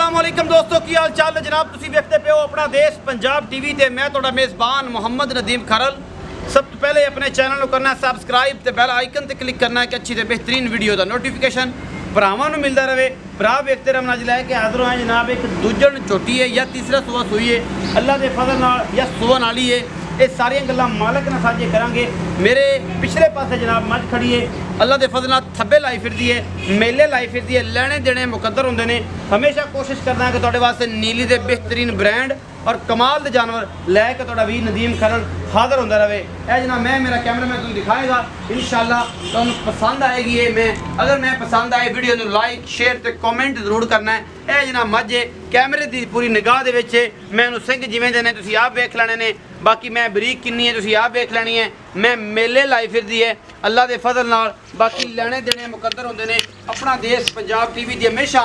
अस्सलामुअलैकुम दोस्तों की हाल चाल है जनाब। तुसी देखते पे हो अपना देश पंजाब टीवी ते मैं थोड़ा मेज़बान मोहम्मद नदीम खरल। सब तो पहले अपने चैनल को करना है सबसक्राइब ते बेल आइकन ते क्लिक करना है कि अच्छी ते बेहतरीन वीडियो का नोटिफिकेशन भरावां नूं मिलता रहे। भरा वेखते रहे अज लैके हाजिर होए जनाब। एक दूजन झोटी है या तीसरा सुआ सूई है अल्लाह के फजल नाल या सुवन वाली है। ये सारिया गल्लां मालक नाल साझे करांगे। मेरे पिछले पासे जनाब मझ खड़ी है अल्लाह के फजल नाल थब्बे लाई फिरदी है, मेले लाई फिरदी है। लैने देने मुकद्दर होंदे ने। हमेशा कोशिश करना है कि तुहाडे वास्ते नीली दे बेहतरीन ब्रांड और कमाल के जानवर लैके तुहाडा वीर नदीम खरल हाजिर होंदा रहे। ए जनाब मैं मेरा कैमरामैन तुहानूं दिखाएगा, इंशाअल्लाह तुहानूं पसंद आएगी। ये मैं पसंद आए वीडियो नूं लाइक शेयर ते कमेंट जरूर करना है। ए जनाब मझ कैमरे की पूरी निगाह दे विच मैं उहनूं सिंह जिवें दे ने तुसीं आप वेख लैणे ने। बाकी मैं बरीक किन्नी है तुसीं आप वेख लैनी है। मैं मेले लाई फिरदी है अल्लाह के फजल नाल। बाकी लैने देने मुकद्दर होंदे ने। अपना देश पंजाब टीवी की हमेशा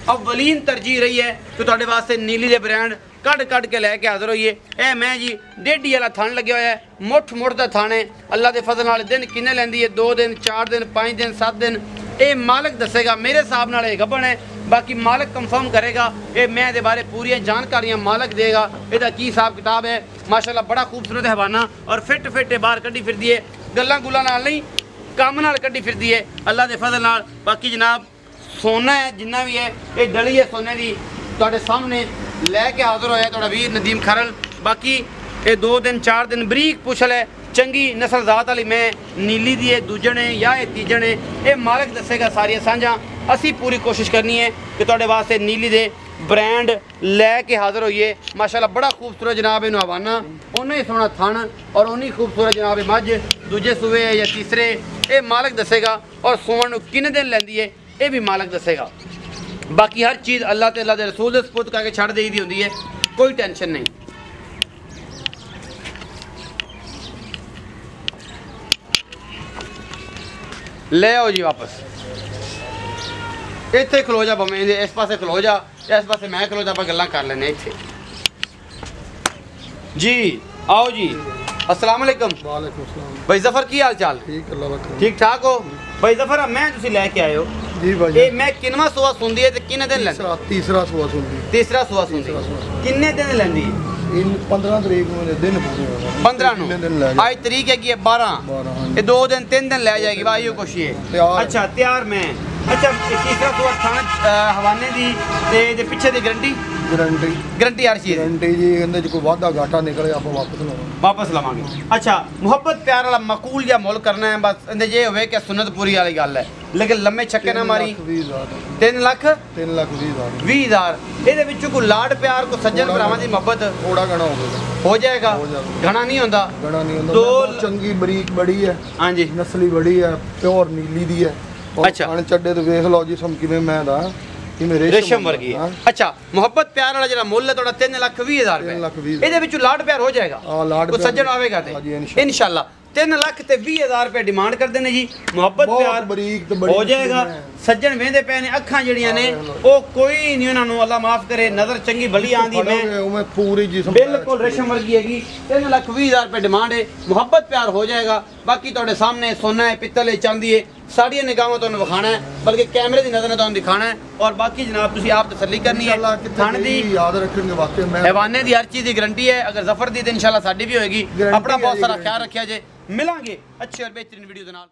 अवलीन तरजीह रही है कि तुहाडे वास्ते नीली दे ब्रांड कढ़ के लैके हाजिर होइए। ए मैं जी डेढ़ी वाला थन लगे हुआ है, मुठ का थन है। अल्लाह के फजल नाल दिन किन्ने लैंदी है, 2 दिन 4 दिन 5 दिन 7 दिन ये मालक दसेगा। मेरे हिसाब नाल गब्बन है, बाकी मालक कंफर्म करेगा। ये मैं दे बारे पूरी जानकारियाँ मालक देगा। इसका की हिसाब किताब है। माशाल्लाह बड़ा खूबसूरत हवाना और फिट बाहर कड्डी फिरदी है। गल्लां गुल्लां नाल नहीं काम नाल कड्डी फिरदी है अल्लाह के फजल नाल। बाकी जनाब सोना है जिन्ना भी है ये डली है सोने की तुहाडे सामने लैके हाजिर होया तुहाडा वीर नदीम खरल। बाकी ये 2 दिन 4 दिन बरीक पुछल है, चंगी नस्ल जात वाली मैं नीली दी है, दूजन है या ये तीजन है ये मालक दसेगा सारिया सांझा। असी पूरी कोशिश करनी है कि तुहाडे वास्ते नीली दे ब्रांड लैके हाजिर होइए। माशाल्लाह बड़ा खूबसूरत जनाब इनू हवाना, उन्ना ही सोहना थन और उन्नी खूबसूरत जनाब मझ दूजे सूबे या तीसरे ये मालक दसेगा। और सोवन किन्ने दिन लैंदी है ये भी मालक दसेगा। बाकी हर चीज़ अल्लाह ते अल्लाह के रसूल दे सपुर्द करके छड़ दी होंदी है, कोई टेंशन नहीं। ले आओ जी वापस इत्थे खलो जा, भावें इस पासे खलो जा इस पासे मैं खलो जा, आप गल्लां कर लेने इत्थे जी। आओ जी अस्सलाम वालेकुम। वालेकुम सलाम भाई जफर की हाल चाल? ठीक अल्लाह ठीक ठाक हो भाई जफर? मैं तुसीं लैके आए हो जी भाई। ये मैं किनवा सुआ सुंदी है ते किन्ने दिन लैंदी? तीसरा सुआ सुनदी। तीसरा सुआ सुंदी किन्ने दिन लैंदी? इन 15 तरीक ਨੂੰ दिन पूरे 15 ਨੂੰ आज तरीक है कि 12 ये 2 दिन 3 दिन ले जाएगी भाई यो कुछ ये। अच्छा तैयार मैं अच्छा तीसरा सुआ थाना हवाने दी ते पिछे दी गारंटी हर चीज गारंटी जी। ਇਹਦੇ ਚ ਕੋਈ ਵਾਧਾ ਘਾਟਾ ਨਿਕਲੇ ਆਪਾਂ वापस लवांगे। अच्छा मुहब्बत प्यार वाला मकूल या मुल करना है बस इंदे ये होवे कि सुन्नत पूरी वाली गल है, लेकिन लम्बे छक्के ना मारी। 3 लाख 20,000 ਇਹਦੇ ਵਿੱਚੋਂ ਕੋਈ ਲਾਡ ਪਿਆਰ ਕੋ ਸੱਜਣ ਭਰਾਵਾਂ ਦੀ ਮੁਹੱਬਤ ਥੋੜਾ ਘਣਾ हो जाएगा। घना नहीं होता दो चंगी बरीक बड़ी है। हाँ जी नस्ली बड़ी है, प्योर नीली दी है। अच्छा चड्डे तो वेख लो जिसम किवें मैं दा रेशम वर्गी है। अच्छा मुहब्बत प्यार वाला जरा मुल है थोड़ा 3,20,000 रुपए ਇਹਦੇ ਵਿੱਚੋਂ ਲਾਡ ਪਿਆਰ ਹੋ ਜਾਏਗਾ। ਕੋਈ ਸੱਜਣ ਆਵੇਗਾ ਤੇ इंशाल्लाह 3,20,000 रुपए डिमांड करते हैं जी। मुहब्बत प्यार बरीक हो जाएगा। सज्जन वेंदे पे ने अखां जड़ियां ने ओ कोई नहीं उन्होंने अल्लाह माफ करे नजर चंगी भली आंदी मैं पूरी जिस्म बिल्कुल रेशम वर्गी हैगी। 3,20,000 रुपए डिमांड है। मुहब्बत प्यार हो जाएगा। बाकी तुहाडे सामने सोना है पित्तल है चांदी है साड़ियां निगाहों तुहानूं विखाना है, बल्कि कैमरे की नजर ने तुहानूं दिखाना है। और बाकी जनाब तुसीं आप तसल्ली करनी है। थन दी याद रखेंगे वाकई में हैवाने दी हर चीज़ की गारंटी है। अगर जफर दी तो इंशाल्लाह साडी भी होएगी। अपना बहुत सारा ख्याल रखिया जे। मिलांगे अच्छे और बेहतरीन वीडियो के नाल।